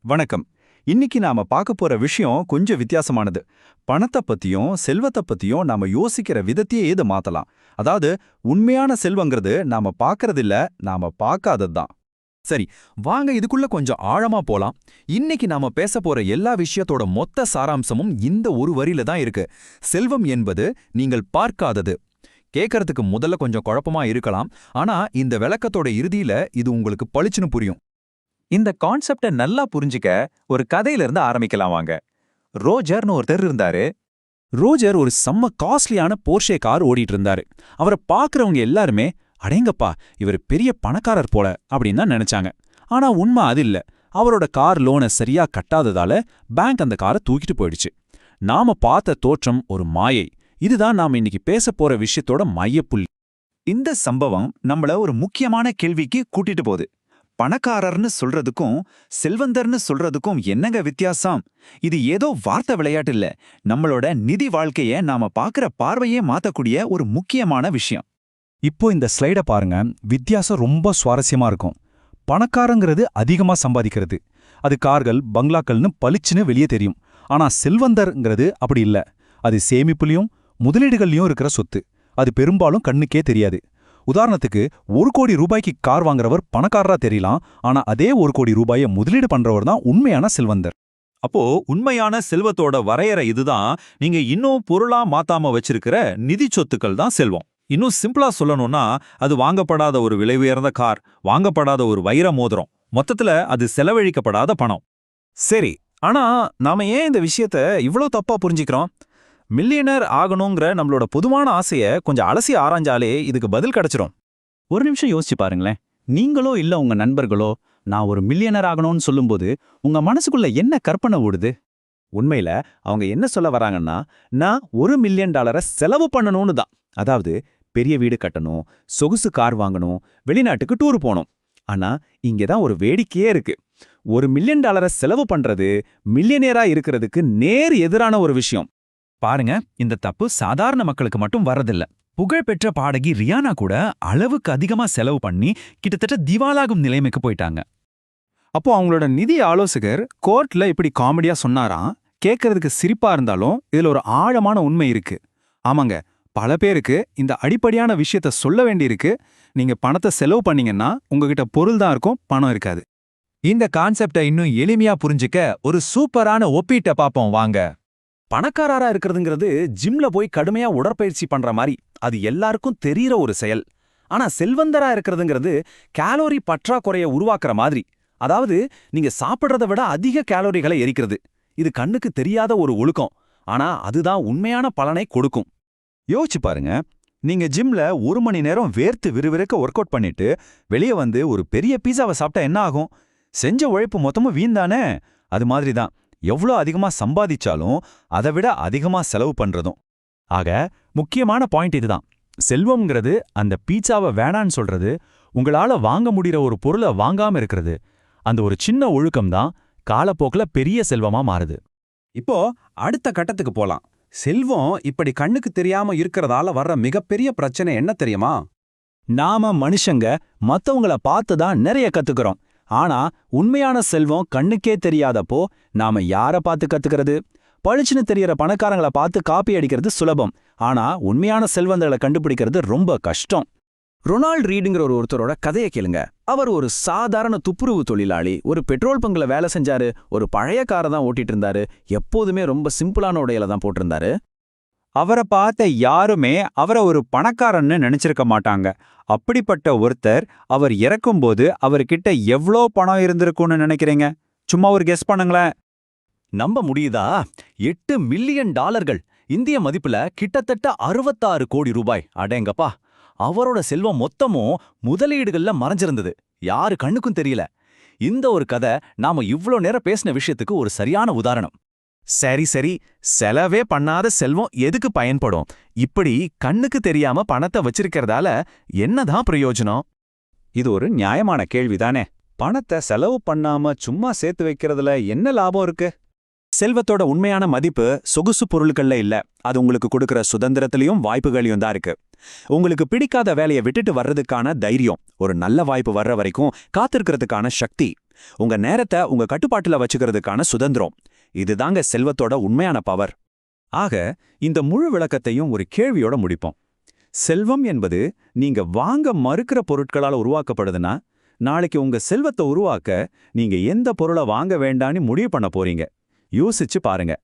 வணக்கம். இன்னைக்கு நாம பார்க்க போற விஷயம் கொஞ்சம் வித்தியாசமானது. பணத்தை பத்தியும் செல்வத்தை பத்தியும் நாம யோசிக்கிற விதத்தையே இது மாத்தலாம். அதாவது உண்மையான செல்வங்கிறது நாம பார்க்கறது இல்ல, நாம பார்க்காதது தான். சரி, வாங்க இதுக்குள்ள கொஞ்சம் ஆழமா போலாம். இன்னைக்கு நாம பேச போற எல்லா விஷயத்தோட மொத்த சாராம்சமும் இந்த ஒரு வரியில தான் இருக்கு. செல்வம் என்பது நீங்கள் பார்க்காதது. கேட்கறதுக்கு முதல்ல கொஞ்சம் குழப்பமா இருக்கலாம், ஆனா இந்த விளக்கத்தோட இறுதியில இது உங்களுக்கு பளிச்சுன்னு புரியும். இந்த கான்செப்டை நல்லா புரிஞ்சுக்க ஒரு கதையில இருந்து ஆரம்பிக்கலாம் வாங்க. ரோஜர்னு ஒருத்தர் இருந்தாரு. ரோஜர் ஒரு செம்ம காஸ்ட்லியான போர்ஷே கார் ஓடிட்டு இருந்தாரு. அவரை பார்க்கறவங்க எல்லாருமே அடேங்கப்பா இவர் பெரிய பணக்காரர் போல அப்படின்னு தான் நினைச்சாங்க. ஆனா உண்மை அது இல்ல. அவரோட கார் லோனை சரியா கட்டாததால பேங்க் அந்த காரை தூக்கிட்டு போயிடுச்சு. நாம பார்த்த தோற்றம் ஒரு மாயை. இதுதான் நாம இன்னைக்கு பேச போற விஷயத்தோட மையப்புள்ளி. இந்த சம்பவம் நம்மள ஒரு முக்கியமான கேள்விக்கு கூட்டிட்டு போகுது. பணக்காரர்னு சொல்றதுக்கும் செல்வந்தர்னு சொல்றதுக்கும் என்னங்க வித்தியாசம்? இது ஏதோ வார்த்தை விளையாட்டு இல்ல, நம்மளோட நிதி வாழ்க்கைய நாம பார்க்கற பார்வையே மாத்தக்கூடிய ஒரு முக்கியமான விஷயம். இப்போ இந்த ஸ்லைட பாருங்க. வித்தியாசம் ரொம்ப சுவாரஸ்யமா இருக்கும். பணக்காரங்கிறது அதிகமா சம்பாதிக்கிறது. அது கார்கள் பங்களாக்கள்னு பளிச்சுன்னு வெளியே தெரியும். ஆனா செல்வந்தர்ங்கிறது அப்படி இல்ல. அது சேமிப்புலயும் முதலீடுகள்லயும் இருக்கிற சொத்து. அது பெரும்பாலும் கண்ணுக்கே தெரியாது. உதாரணத்துக்கு 1 கோடி ரூபாய்க்கு கார் வாங்குறவர் பணக்காரரா தெரியலாம், ஆனா அதே 1 கோடி ரூபாயை முதலீடு பண்றவர் தான் உண்மையான செல்வந்தர். அப்போ உண்மையான செல்வத்தோட வரையறை இதுதான். நீங்க இன்னும் பொருளா மாத்தாம வச்சிருக்கிற நிதி சொத்துக்கள் தான் செல்வம். இன்னும் சிம்பிளா சொல்லணும்னா, அது வாங்கப்படாத ஒரு விலை உயர்ந்த கார், வாங்கப்படாத ஒரு வைர மோதிரம், மொத்தத்துல அது செலவழிக்கப்படாத பணம். சரி, ஆனா நாம ஏன் இந்த விஷயத்த இவ்ளோ தப்பா புரிஞ்சுக்கிறோம்? மில்லியனர் ஆகணுங்கிற நம்மளோட பொதுவான ஆசைய கொஞ்சம் அலசி ஆராய்ஞ்சாலே இதுக்கு பதில் கிடைச்சிரும். ஒரு நிமிஷம் யோசிச்சு பாருங்களேன். நீங்களோ இல்ல உங்க நண்பர்களோ நான் ஒரு மில்லியனர் ஆகணும்னு சொல்லும்போது உங்க மனசுக்குள்ள என்ன கற்பனை ஓடுது? உண்மையில அவங்க என்ன சொல்ல வராங்கன்னா, நான் $1 மில்லியன் செலவு பண்ணணும்னு தான். அதாவது பெரிய வீடு கட்டணும், சொகுசு கார் வாங்கணும், வெளிநாட்டுக்கு டூர் போகணும். ஆனா இங்கதான் ஒரு வேடிக்கையே இருக்கு. $1 மில்லியன் செலவு பண்றது மில்லியனரா இருக்கிறதுக்கு நேர் எதிரான ஒரு விஷயம். பாருங்க, இந்த தப்பு சாதாரண மக்களுக்கு மட்டும் வர்றதில்ல. புகழ்பெற்ற பாடகி ரியானா கூட அளவுக்கு அதிகமா செலவு பண்ணி கிட்டத்தட்ட திவாலாகும் நிலைமைக்கு போயிட்டாங்க. அப்போ அவங்களோட நிதி ஆலோசகர் கோர்ட்ல இப்படி காமெடியா சொன்னாராம். கேட்கறதுக்கு சிரிப்பா இருந்தாலும் இதுல ஒரு ஆழமான உண்மை இருக்கு. ஆமாங்க, பல பேருக்கு இந்த அடிப்படையான விஷயத்த சொல்ல வேண்டியிருக்கு. நீங்க பணத்தை செலவு பண்ணீங்கன்னா உங்ககிட்ட பொருள் தான் இருக்கும், பணம் இருக்காது. இந்த கான்செப்டை இன்னும் எளிமையா புரிஞ்சுக்க ஒரு சூப்பரான ஒப்பீட்டை பார்ப்போம் வாங்க. பணக்காரரா இருக்கிறதுங்கிறது ஜிம்ல போய் கடுமையா உடற்பயிற்சி பண்ற மாதிரி, அது எல்லாருக்கும் தெரியற ஒரு செயல். ஆனா செல்வந்தரா இருக்கிறதுங்கிறது கேலோரி பற்றாக்குறைய உருவாக்குற மாதிரி. அதாவது நீங்க சாப்பிடுறத விட அதிக கேலோரிகளை எரிக்கிறது. இது கண்ணுக்கு தெரியாத ஒரு ஒழுக்கம், ஆனா அதுதான் உண்மையான பலனை கொடுக்கும். யோசிச்சு பாருங்க, நீங்க ஜிம்ல 1 மணி நேரம் வேர்த்து விறுவிறுக்க ஒர்க் அவுட் பண்ணிட்டு வெளியே வந்து ஒரு பெரிய பீஸாவை சாப்பிட்டா என்ன ஆகும்? செஞ்ச உழைப்பு மொத்தமும் வீண் தானே? அது மாதிரி தான் எவ்வளோ அதிகமா சம்பாதிச்சாலும் அதை விட அதிகமா செலவு பண்றதும். ஆக முக்கியமான பாயிண்ட் இதுதான். செல்வம்ங்கிறது அந்த பீட்சாவை வேணான்னு சொல்றது, உங்களால வாங்க முடிகிற ஒரு பொருளை வாங்காம இருக்கிறது. அந்த ஒரு சின்ன ஒழுக்கம்தான் காலப்போக்கில் பெரிய செல்வமா மாறுது. இப்போ அடுத்த கட்டத்துக்கு போலாம். செல்வம் இப்படி கண்ணுக்கு தெரியாம இருக்கிறதால வர்ற மிகப்பெரிய பிரச்சனை என்ன தெரியுமா? நாம மனுஷங்க மத்தவங்கள பார்த்து தான் நிறைய கத்துக்கிறோம். ஆனா உண்மையான செல்வம் கண்ணுக்கே தெரியாதப்போ நாம யார பார்த்து கத்துக்கிறது? பளிச்சுன்னு தெரியற பணக்காரங்களை பார்த்து காப்பி அடிக்கிறது சுலபம். ஆனா உண்மையான செல்வந்தர்களை கண்டுபிடிக்கிறது ரொம்ப கஷ்டம். ரொனால்ட் ரீடுங்கிற ஒருத்தரோட கதையை கேளுங்க. அவர் ஒரு சாதாரண துப்புரவு தொழிலாளி. ஒரு பெட்ரோல் பங்க்ல வேலை செஞ்சாரு. ஒரு பழைய காரை தான் ஓட்டிட்டு இருந்தாரு. எப்போதுமே ரொம்ப சிம்பிளான உடையில தான் போட்டிருந்தாரு. அவரை பார்த்த யாருமே அவரை ஒரு பணக்காரன்னு நினைச்சிருக்க மாட்டாங்க. அப்படிப்பட்ட ஒருத்தர் அவர் இறக்கும்போது அவர்கிட்ட எவ்வளோ பணம் இருந்திருக்கும்னு நினைக்கிறீங்க? சும்மா ஒரு கெஸ் பண்ணுங்களேன். நம்ப முடியுதா? $8 மில்லியன். இந்திய மதிப்புல கிட்டத்தட்ட 66 கோடி ரூபாய். அடேங்கப்பா! அவரோட செல்வம் மொத்தமும் முதலீடுகள்ல மறைஞ்சிருந்தது. யாரு கண்ணுக்கும் தெரியல. இந்த ஒரு கதை நாம இவ்ளோ நேரம் பேசின விஷயத்துக்கு ஒரு சரியான உதாரணம். சரி, செலவே பண்ணாத செல்வம் எதுக்கு பயன்படும்? இப்படி கண்ணுக்கு தெரியாம பணத்தை வச்சிருக்கிறதால என்னதான் பிரயோஜனம்? இது ஒரு நியாயமான கேள்விதானே. பணத்தை செலவு பண்ணாம சும்மா சேர்த்து வைக்கிறதுல என்ன லாபம் இருக்கு? செல்வத்தோட உண்மையான மதிப்பு சொகுசு பொருட்கள்ல இல்ல, அது உங்களுக்கு கொடுக்கிற சுதந்திரத்திலையும் வாய்ப்புகளையும் தான் இருக்கு. உங்களுக்கு பிடிக்காத வேலையை விட்டுட்டு வர்றதுக்கான தைரியம், ஒரு நல்ல வாய்ப்பு வர்ற வரைக்கும் காத்திருக்கிறதுக்கான சக்தி, உங்க நேரத்தை உங்க கட்டுப்பாட்டுல வச்சுக்கிறதுக்கான சுதந்திரம். இதுதாங்க செல்வத்தோட உண்மையான பவர். ஆக இந்த முழு விளக்கத்தையும் ஒரு கேள்வியோட முடிப்போம். செல்வம் என்பது நீங்க வாங்க மறுக்கிற பொருட்களால உருவாக்கப்படுதுன்னா, நாளைக்கு உங்க செல்வத்தை உருவாக்க நீங்க எந்த பொருளை வாங்க வேண்டான்னு முடிவு பண்ண போறீங்க? யோசிச்சு பாருங்க.